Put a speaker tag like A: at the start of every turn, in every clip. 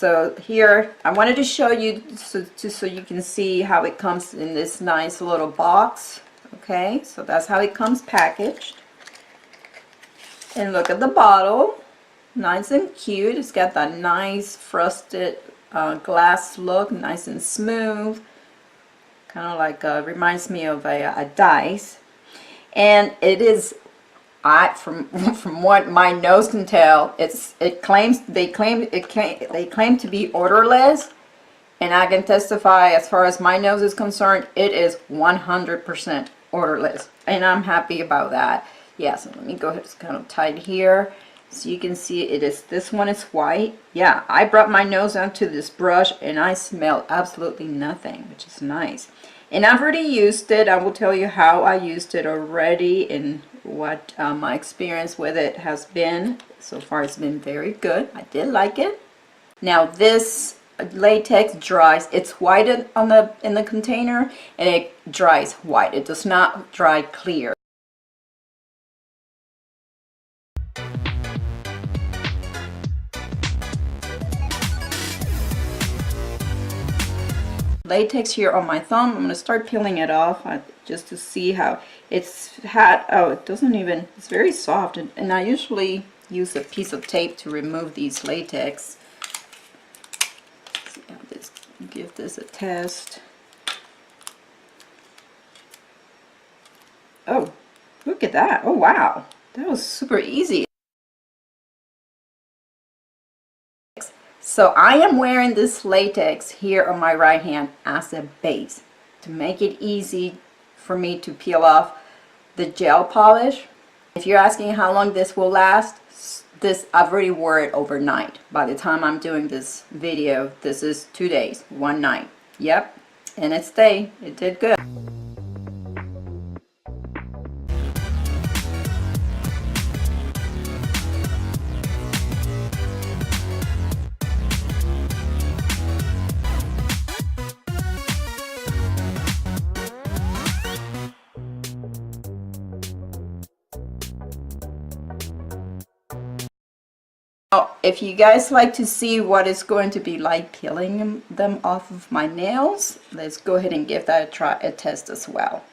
A: So here I wanted to show you so you can see how it comes in this nice little box. Okay, so that's how it comes packaged. And look at the bottle, nice and cute. It's got that nice frosted glass look, nice and smooth, kind of like reminds me of a dice. And it is, from what my nose can tell, they claim to be odorless, and I can testify, as far as my nose is concerned, it is 100% odorless, and I'm happy about that. Yeah, so let me go ahead, it's kind of tight here, so you can see it is, this one is white. Yeah, I brought my nose onto this brush and I smelled absolutely nothing, which is nice. And I've already used it. I will tell you how I used it already and what my experience with it has been. So far it's been very good. I did like it. Now this latex dries, it's white in the container, and it dries white. It does not dry clear. Latex here on my thumb. I'm going to start peeling it off just to see how it's had. Oh, it doesn't even, it's very soft, and I usually use a piece of tape to remove these latex. Let's see how this, give this a test. Oh, look at that. Oh wow, that was super easy. So I am wearing this latex here on my right hand as a base to make it easy for me to peel off the gel polish. If you're asking how long this will last, this I've already wore it overnight. By the time I'm doing this video, this is 2 days, 1 night. Yep, and it stayed. It did good. If you guys like to see what it's going to be like peeling them off of my nails, let's go ahead and give that a test as well.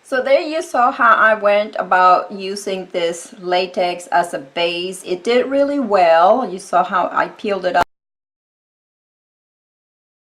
A: So there you saw how I went about using this latex as a base. It did really well. You saw how I peeled it up.